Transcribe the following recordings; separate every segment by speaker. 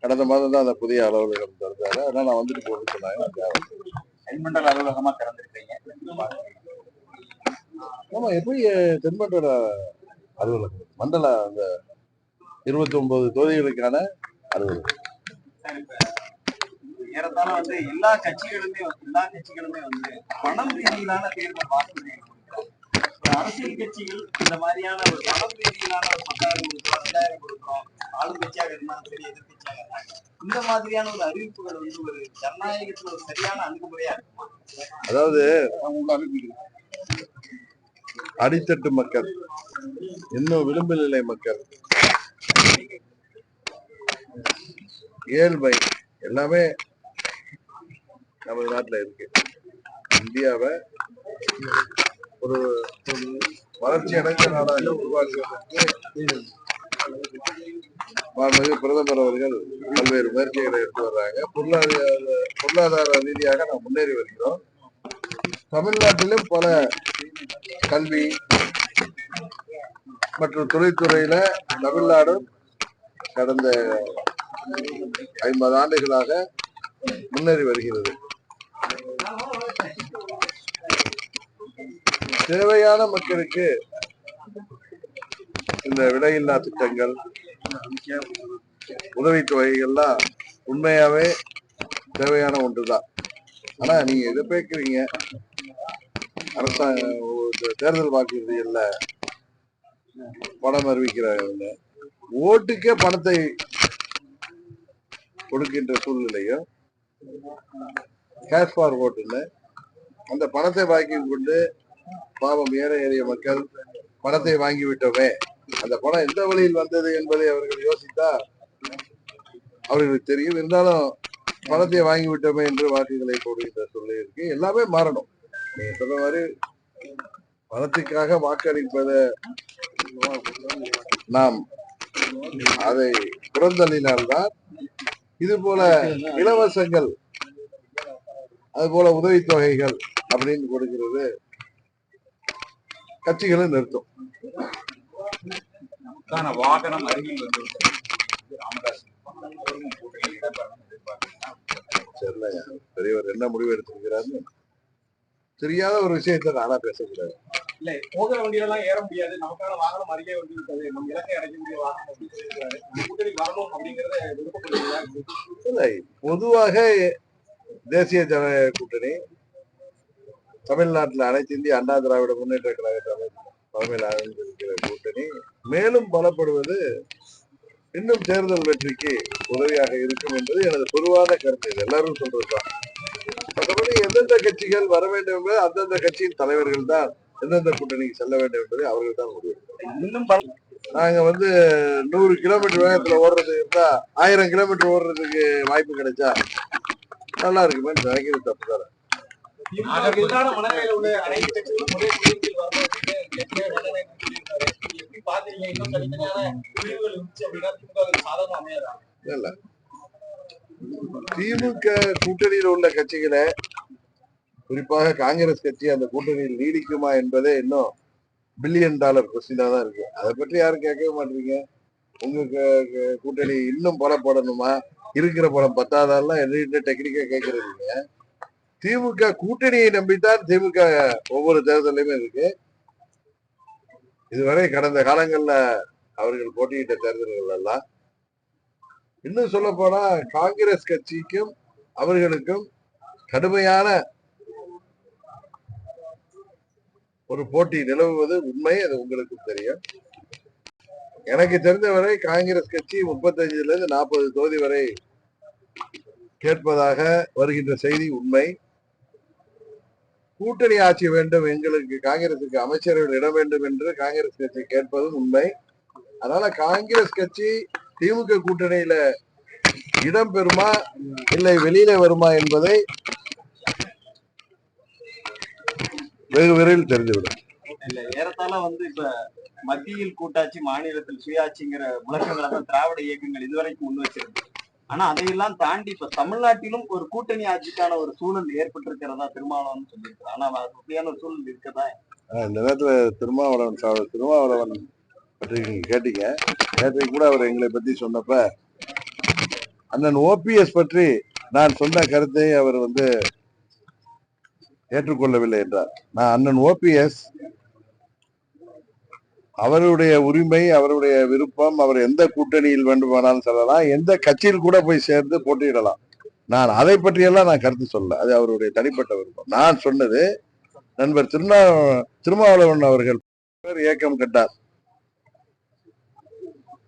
Speaker 1: கடந்த மாதம் தான் அந்த புதிய அலுவலகம் திறந்தாரு. அதனால நான் வந்துட்டு போட்டு சொன்னாங்க.
Speaker 2: தென்மண்டல அலுவலகமா திறந்திருக்கீங்க.
Speaker 1: ஆமா, எப்படி தென்மண்டல அலுவலகம் மண்டல அந்த 29 தொகுதிகளுக்கான அலுவலகம்.
Speaker 2: ஏறத்தாழ வந்து எல்லா கட்சிகளுமே வந்து பணம் ரீதியிலான தேர்தல் வாக்குறுதிகள் அரசியல் கட்சிகள் இந்த மாதிரியான ஒரு பணம் ரீதியிலான ஒரு 10,000 கொடுக்குறோம், 2,000 கொடுக்குறோம், ஆளும் கட்சியாக இருந்தாலும் சரி, எதிர்கட்சியாக இருந்தாங்க, இந்த மாதிரியான ஒரு அறிவிப்புகள் வந்து ஒரு ஜனநாயகத்துல ஒரு சரியான அணுகுமுறையா இருக்குமா?
Speaker 1: அதாவது அடித்தட்டு மக்கள், இன்னும் விளிம்பு நிலை மக்கள், ஏழ்மை எல்லாமே நமது நாட்டுல இருக்கு. இந்தியாவை ஒரு வளர்ச்சி அடைந்த நாடாக உருவாக்குவதற்கு பிரதமர் அவர்கள் பல்வேறு முயற்சிகளை எடுத்து வர்றாங்க. பொருளாதார ரீதியாக நாம் முன்னேறி வருகிறோம். தமிழ்நாட்டிலும் பல கல்வி மற்றும் தொழில்துறையில தமிழ்நாடும் கடந்த 50 ஆண்டுகளாக முன்னேறி வருகிறது. தேவையான மக்களுக்கு இந்த விலையில்லா திட்டங்கள், உதவித்தொகைகள்லாம் உண்மையாவே தேவையான ஒன்றுதான். ஆனா நீங்க எதை பேக்குறீங்க, அரசாங்க தேர்தல் வாக்குறுதிகள்ல பணம் அறிவிக்கிறாங்க, ஓட்டுக்கே பணத்தை கொடுக்கின்ற சூழ்நிலையும் கேஷ் ஃபார் ஓட்டுன்னு அந்த பணத்தை வாங்கி கொண்டு பாவம் ஏழை எளிய மக்கள் பணத்தை வாங்கிவிட்டோமே, அந்த பணம் எந்த வழியில் வந்தது என்பதை அவர்கள் யோசித்தா அவர்களுக்கு தெரியும். இருந்தாலும் பணத்தை வாங்கிவிட்டோமே என்று வாக்குகளை போடுகின்ற சூழ்நிலை இருக்கு. எல்லாமே மாறணும். நீங்க சொன்ன மாதிரி பணத்துக்காக வாக்களிப்பதை நாம் அதை புறந்தள்ளினால்தான் இது போல இலவசங்கள், அது போல உதவித்தொகைகள் அப்படின்னு கொடுக்கிறது கட்சிகளை நிறுத்தும்.
Speaker 2: வாகனம் அருகில் வந்து
Speaker 1: பெரியவர் என்ன முடிவு எடுத்திருக்கிறாரு தெரியாத ஒரு விஷயத்தை நானா பேசக்கூடாது.
Speaker 2: இல்ல, போகிற வண்டியெல்லாம் ஏற முடியாது, நமக்கான வாகனம் அருகே வந்து விட்டது, நம்ம இலக்கை அடைக்கக்கூடிய வாகனம் கூட்டணி வரணும் அப்படிங்கறத விருப்பப்படுறீங்களா?
Speaker 1: இல்லை, பொதுவாக தேசிய ஜனநாயக கூட்டணி தமிழ்நாட்டில் அனைத்து இந்திய அண்ணா திராவிட முன்னேற்ற கழக தலைமையில் அமைந்திருக்கிற கூட்டணி மேலும் பலப்படுவது இன்னும் தேர்தல் வெற்றிக்கு உதவியாக இருக்கும் என்பது எனது பொதுவான கருத்து. இது எல்லாரும் சொல்றதுதான். மற்றபடி எந்தெந்த கட்சிகள் வர வேண்டும் என்பது அந்தந்த கட்சியின் தலைவர்கள் தான் எந்தெந்த கூட்டணிக்கு செல்ல வேண்டும் என்பதை அவர்கள் தான் முடிவெடுக்கிறார். நாங்க 100 கிலோமீட்டர் வேகத்துல ஓடுறது இருந்தா 1000 கிலோமீட்டர் ஓடுறதுக்கு வாய்ப்பு கிடைச்சா நல்லா இருக்குமே நினைக்கிறது தப்புதானே. திமுக கூட்டணியில் உள்ள கட்சிகளை, குறிப்பாக காங்கிரஸ் கட்சி அந்த கூட்டணியில் நீடிக்குமா என்பதே இன்னும் $1 பில்லியன் கொஸ்டினா தான் இருக்கு. அதை பற்றி யாரும் கேட்கவே மாட்டீங்க. உங்க கூட்டணி இன்னும் பலம் போடணுமா, இருக்கிற பலம் பத்தாதான் என்கிட்ட டெக்னிக்கா கேட்கறீங்க. திமுக கூட்டணியை நம்பித்தான் திமுக ஒவ்வொரு தேர்தலையுமே இருக்கு. இதுவரை கடந்த காலங்கள்ல அவர்கள் போட்டியிட்ட தேர்தல்கள் எல்லாம், இன்னும் சொல்ல போனா காங்கிரஸ் கட்சிக்கும் அவர்களுக்கும் கடுமையான ஒரு போட்டி நிலவுவது உண்மை. அது உங்களுக்கு தெரியும். எனக்கு தெரிந்தவரை காங்கிரஸ் கட்சி 35 to 40 தொகுதி வரை கேட்பதாக வருகின்ற செய்தி உண்மை. கூட்டணி ஆட்சி வேண்டும், எங்களுக்கு காங்கிரசுக்கு அமைச்சர்கள் இட வேண்டும் என்று காங்கிரஸ் கட்சி கேட்பதும் உண்மை. அதனால காங்கிரஸ் கட்சி திமுக கூட்டணியில இடம் பெறுமா இல்லை வெளியில வருமா என்பதை வெகு விரைவில் தெரிந்துவிடும்.
Speaker 2: இல்ல, ஏறத்தாழ இப்ப மத்தியில் கூட்டாட்சி, மாநிலத்தில் சுயாட்சிங்கிற முழக்கங்களை தான் திராவிட இயக்கங்கள் இதுவரைக்கும் முன் வச்சிருக்கு. ஆனா அதையெல்லாம் தாண்டி இப்ப தமிழ்நாட்டிலும் ஒரு கூட்டணி ஆட்சிக்கான ஒரு சூழல் ஏற்பட்டிருக்கிறதா திருமாவளவன் சொல்லியிருக்காரு. ஆனா அப்படியான ஒரு சூழல் இருக்கதா?
Speaker 1: இந்த நேரத்துல திருமாவளவன் பற்றி நீங்க கேட்டீங்க. நேற்றைக்கு கூட அவர் எங்களை பத்தி சொன்னப்ப அண்ணன் ஓபிஎஸ் பற்றி நான் சொன்ன கருத்தை அவர் ஏற்றுக்கொள்ளவில்லை என்றார். நான் அண்ணன் ஓபிஎஸ் அவருடைய உரிமை, அவருடைய விருப்பம், அவர் எந்த கூட்டணியில் வேண்டுமானாலும் செல்லலாம், எந்த கட்சியில் கூட போய் சேர்ந்து போட்டியிடலாம். நான் அதை பற்றியெல்லாம் நான் கருத்து சொல்ல, அது அவருடைய தனிப்பட்ட விருப்பம். நான் சொன்னது நண்பர் திருமாவளவன் அவர்கள் இயக்கம் கண்டார்.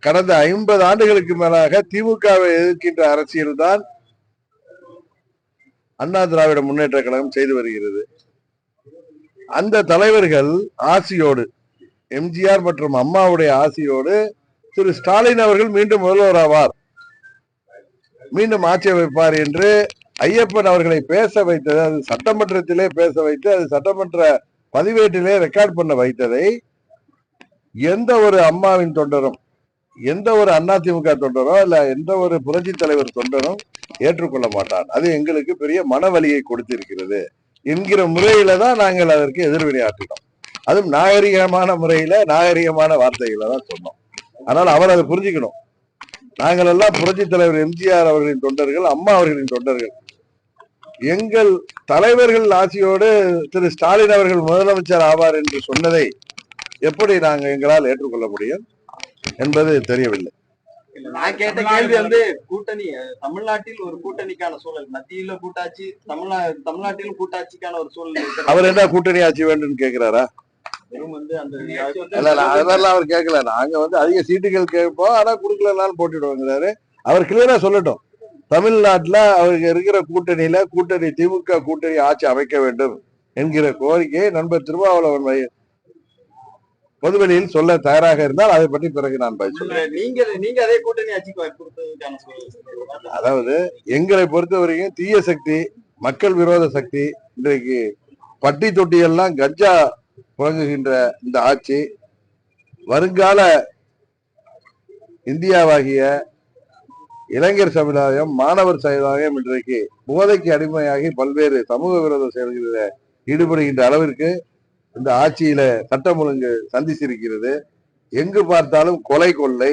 Speaker 1: கடந்த 50 ஆண்டுகளுக்கு மேலாக திமுகவை எதிர்க்கின்ற அரசியல் தான் அண்ணா திராவிட முன்னேற்ற கழகம் செய்து வருகிறது. அந்த தலைவர்கள் ஆசியோடு, எம்ஜிஆர் மற்றும் அம்மாவுடைய ஆசியோடு திரு ஸ்டாலின் அவர்கள் மீண்டும் முதல்வர் ஆவார், மீண்டும் ஆட்சி வைப்பார் என்று ஐயப்பன் அவர்களை பேச வைத்தது, அது சட்டமன்றத்திலே பேச வைத்து, அது சட்டமன்ற பதிவேட்டிலே ரெக்கார்ட் பண்ண வைத்ததை எந்த ஒரு அம்மாவின் தொண்டரும், எந்த ஒரு அதிமுக தொண்டரோ இல்ல எந்த ஒரு புரட்சி தலைவர் தொண்டரும் ஏற்றுக்கொள்ள மாட்டார். அது எங்களுக்கு பெரிய மனவலியை கொடுத்திருக்கிறது என்கிற முறையில தான் நாங்கள் அதற்கு எதிர்வினை ஆற்றினோம். அதுவும் நாகரிகமான முறையில, நாகரிகமான வார்த்தைகளை தான் சொன்னோம். ஆனால் அவர் அதை புரிஞ்சுக்கணும். நாங்கள் எல்லாம் புரட்சி தலைவர் எம்ஜிஆர் அவர்களின் தொண்டர்கள், அம்மா அவர்களின் தொண்டர்கள். எங்கள் தலைவர்கள் ஆட்சியோடு திரு ஸ்டாலின் அவர்கள் முதலமைச்சர் ஆவார் என்று சொன்னதை எப்படி எங்களால் ஏற்றுக்கொள்ள முடியும் என்பது தெரியவில்லை.
Speaker 2: நான் கேட்ட கேள்வி கூட்டணி, தமிழ்நாட்டில் ஒரு கூட்டணிக்கான சூழல், மத்தியில கூட்டாட்சி, தமிழ்நாட்டிலும் கூட்டாட்சிக்கான ஒரு சூழல்.
Speaker 1: அவர் என்ன கூட்டணி ஆட்சி வேண்டும் கேட்கிறாரா? அதெல்லாம் அவர் கேட்கல. நாங்க அதிக சீட்டுகள் கேட்போம், ஆனா குடுக்கலனாலும் போட்டிடுவாங்கிறாரு. அவர் கிளியரா சொல்லட்டும். தமிழ்நாட்டுல அவருக்கு இருக்கிற கூட்டணி திமுக கூட்டணி ஆட்சி அமைக்க வேண்டும் என்கிற கோரிக்கையை நண்பர் திருமாவளவன் பொதுவெளியில் சொல்ல தயாராக இருந்தால் அதை பற்றி பிறகு நான் பதில் சொல்றேன்.
Speaker 2: நீங்க அதே கூட்டணி ஆட்சிக்கு
Speaker 1: அதாவது எங்களை பொறுத்தவரைக்கும் தீய சக்தி, மக்கள் விரோத சக்தி, இன்றைக்கு பட்டி தொட்டியெல்லாம் கஞ்சா புழங்குகின்ற இந்த ஆட்சி வருங்கால இந்தியாவாகிய இளைஞர் சமுதாயம், மாணவர் சமுதாயம் இன்றைக்கு போதைக்கு அடிமையாகி பல்வேறு சமூக விரோத செயல்களில் ஈடுபடுகின்ற அளவிற்கு இந்த ஆட்சியில சட்டம் ஒழுங்கு சந்திச்சிருக்கிறது. எங்கு பார்த்தாலும் கொலை, கொள்ளை,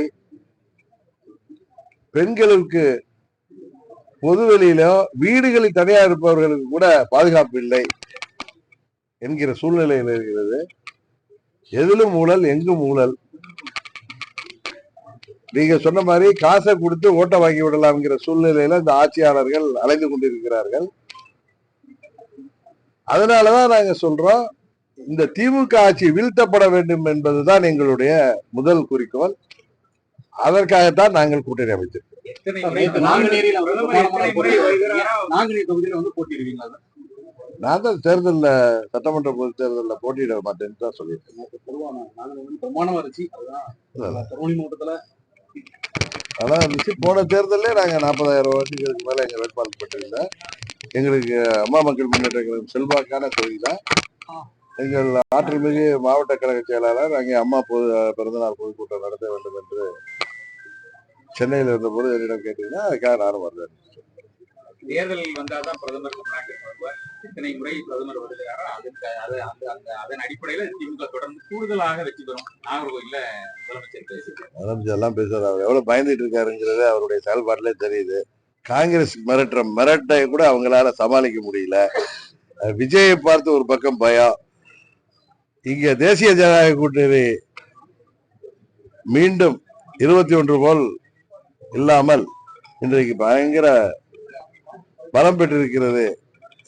Speaker 1: பெண்களுக்கு பொதுவெளியிலோ வீடுகளில் தனியா இருப்பவர்களுக்கு கூட பாதுகாப்பு இல்லை என்கிற சூழ்நிலையில் இருக்கிறது. எதிலும் ஊழல், எங்கும் ஊழல். நீங்க சொன்ன மாதிரி காசை கொடுத்து ஓட்டை வாங்கி விடலாம்ங்கிற சூழ்நிலையில இந்த ஆட்சியாளர்கள் அலைந்து கொண்டிருக்கிறார்கள். அதனாலதான் நாங்க சொல்றோம், இந்த திமுக ஆட்சி வீழ்த்தப்பட வேண்டும் என்பதுதான் எங்களுடைய முதல் குறிக்கோள். அதற்காகத்தான் நாங்கள் கூட்டணி அமைச்சிருக்கோம். நான் தான் தேர்தலில், சட்டமன்ற பொது தேர்தலில் போட்டியிட மாட்டேன்னு தான் சொல்லியிருக்கேன். அதான் இருந்துச்சு. போன தேர்தலே நாங்க 40,000 வாக்குகளுக்கு மேல எங்க வேட்பாளர் பெற்றிருந்தா. எங்களுக்கு அம்மா மக்கள் முன்னேற்ற கழகம் செல்வாக்கான தொகுதி தான். எங்கள் ஆற்றல்மிகு மாவட்ட கழக செயலாளர் அங்கே அம்மா பிறந்தநாள் பொதுக்கூட்டம் நடத்த வேண்டும் என்று சென்னையில் இருந்தபோது என்னிடம் கேட்டீங்கன்னா அதுக்காக நானும் வந்தேன்.
Speaker 3: தேர்தல் வந்தாதான் பிரதமர் இத்தனை முறை பிரதமர் வருகிறாரோ அதன் அடிப்படையில திமுக தொடர்ந்து கூடுதலாக வெற்றி பெறும். நாகர்கோயில்ல முதலமைச்சர் எல்லாம்
Speaker 1: பேசுறாரு. அவர் எவ்வளவு பயந்துட்டு இருக்காருங்கிறது அவருடைய செயல்பாட்டிலே தெரியுது. காங்கிரஸ் மிரட்டை கூட அவங்களால சமாளிக்க முடியல. விஜயை பார்த்து ஒரு பக்கம் பயம். இங்க தேசிய ஜனநாயக கூட்டணி மீண்டும் 21 போல் இல்லாமல் இன்றைக்கு பயங்கர பலம் பெற்றிருக்கிறது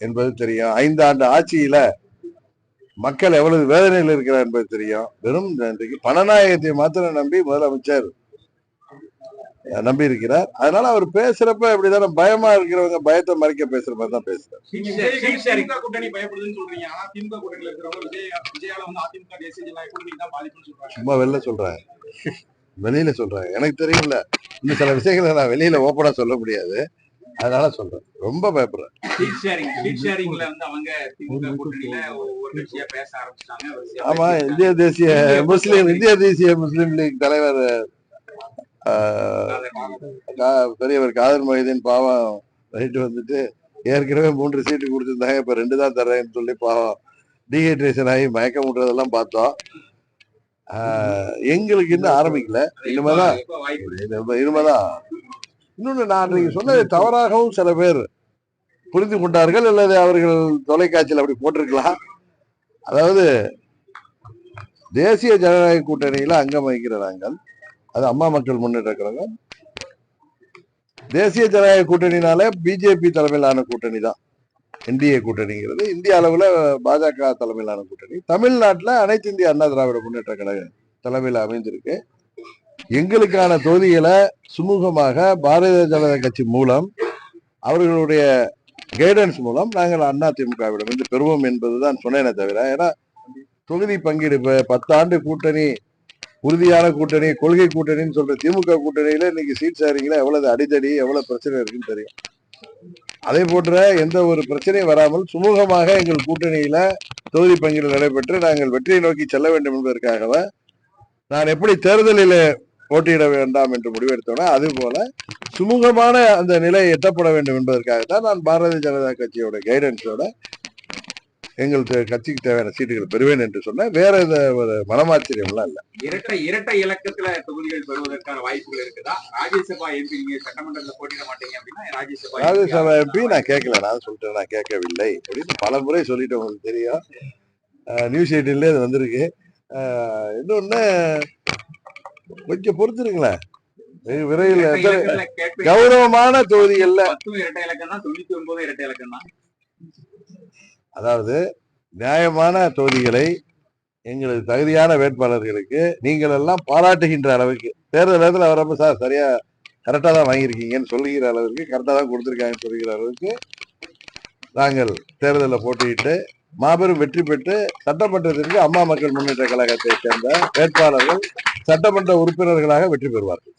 Speaker 1: என்பது தெரியும். 5 ஆண்டு ஆட்சியில மக்கள் எவ்வளவு வேதனையில் இருக்கிறார் என்பது தெரியும். வெறும் இன்றைக்கு பணநாயகத்தை மாத்திரம் நம்பி முதலமைச்சர் நம்பி இருக்கிறார். அதனால அவர் பேசுறப்ப இப்படிதானே பயமா இருக்கிறவங்க பயத்தை மறைக்க பேசுற மாதிரி தான் பேசுறாரு. சும்மா வெளில சொல்றாங்க, வெளியில சொல்றாங்க. எனக்கு தெரியும்ல, இன்னும் சில விஷயங்களை நான் வெளியில ஓப்பனா சொல்ல முடியாது. அதனால சொல்றேன், ரொம்ப பயப்படுறேன். ஆமா, இந்திய தேசிய முஸ்லிம் லீக் தலைவர் பெரியவர் காதர் மொய்தீன் பாவம் ரைட்டு வந்துட்டு ஏற்கனவே 3 சீட்டு கொடுத்துருந்தாங்க, இப்ப 2 தான் தர்றேன்னு சொல்லி பாவம் டீஹைட்ரேஷன் ஆகி மயக்கம் விட்டுறதெல்லாம் பார்த்தோம். எங்களுக்கு இன்னும் ஆரம்பிக்கல. இனிமேதான் இன்னொன்னு நான் அன்றைக்கு சொன்னதை தவறாகவும் சில பேர் புரிந்து கொண்டார்கள் அல்லது அவர்கள் தொலைக்காட்சியில் அப்படி போட்டிருக்கலாம். அதாவது தேசிய ஜனநாயக கூட்டணியில அங்கம் வகிக்கிற நாங்கள், அது அம்மா மக்கள் முன்னேற்ற கழகம், தேசிய ஜனநாயக கூட்டணினால பிஜேபி தலைமையிலான கூட்டணி தான் என்டிஏ கூட்டணிங்கிறது. இந்திய அளவுல பாஜக தலைமையிலான கூட்டணி. தமிழ்நாட்டுல அனைத்து இந்திய அண்ணா திராவிட முன்னேற்ற கழக தலைமையில அமைந்திருக்கு. எங்களுக்கான தொகுதிகளை சுமூகமாக பாரதிய ஜனதா கட்சி மூலம் அவர்களுடைய கைடன்ஸ் மூலம் நாங்கள் அதிமுகவிடம் இருந்து பெறுவோம் என்பதுதான் சொன்னேனே தவிர, ஏன்னா தொகுதி பங்கீடு 10 ஆண்டு கூட்டணி, உறுதியான கூட்டணி, கொள்கை கூட்டணின்னு சொல்ற திமுக கூட்டணியில இன்னைக்கு சீட் ஷேரிங்ல எவ்வளவு அடிதடி, எவ்வளவு பிரச்சனை இருக்குன்னு தெரியும். அதே போன்ற எந்த ஒரு பிரச்சனையும் வராமல் சுமூகமாக எங்கள் கூட்டணியில தொகுதி பங்கீடு நடைபெற்று நாங்கள் வெற்றியை நோக்கி செல்ல வேண்டும் என்பதற்காகவே நான் எப்படி தேர்தலில் போட்டியிட வேண்டாம் என்று முடிவெடுத்தோன்னா, அது போல சுமூகமான அந்த நிலை எட்டப்பட வேண்டும் என்பதற்காகத்தான் நான் பாரதிய ஜனதா கட்சியோட கைடன்ஸோட எங்கள் கட்சிக்கு தேவையான சீட்டுகள் பெறுவேன் என்று சொன்னேன். வேற ஒரு மனமாச்சரியம்லாம் இல்ல.
Speaker 3: இரட்டை இலக்கத்துல தொகுதிகள் பெறுவதற்கான வாய்ப்புகள் இருக்குதா? ராஜ்யசபா எம்பி நீங்க சட்டமன்றத்துல போட்டியிட மாட்டீங்க அப்படின்னா
Speaker 1: ராஜ்யசபா எம்பி நான் கேட்கல, நான் சொல்லிட்டேன், நான் கேட்கவில்லை அப்படின்னு பல முறை சொல்லிட்டு உங்களுக்கு தெரியும். நியூஸ் 18 அது வந்திருக்கு. இன்னொன்னு கொஞ்சம் பொறுத்துருங்களேன், விரைவில் கௌரவமான தொகுதிகள்ல
Speaker 3: இரட்டை இலக்கம் தான், 99 இரட்டை இலக்கம் தான்.
Speaker 1: அதாவது நியாயமான தொகுதிகளை எங்களது தகுதியான வேட்பாளர்களுக்கு நீங்கள் எல்லாம் பாராட்டுகின்ற அளவுக்கு, தேர்தல் நேரத்தில் வரப்ப சார் சரியா கரெக்டா தான் வாங்கியிருக்கீங்கன்னு சொல்லுகிற அளவுக்கு, கரெக்டா தான் கொடுத்துருக்காங்கன்னு சொல்லுகிற அளவுக்கு நாங்கள் தேர்தலில் போட்டியிட்டு மாபெரும் வெற்றி பெற்று சட்டமன்றத்திற்கு அம்மா மக்கள் முன்னேற்ற கழகத்தை சேர்ந்த வேட்பாளர்கள் சட்டமன்ற உறுப்பினர்களாக வெற்றி பெறுவார்கள்.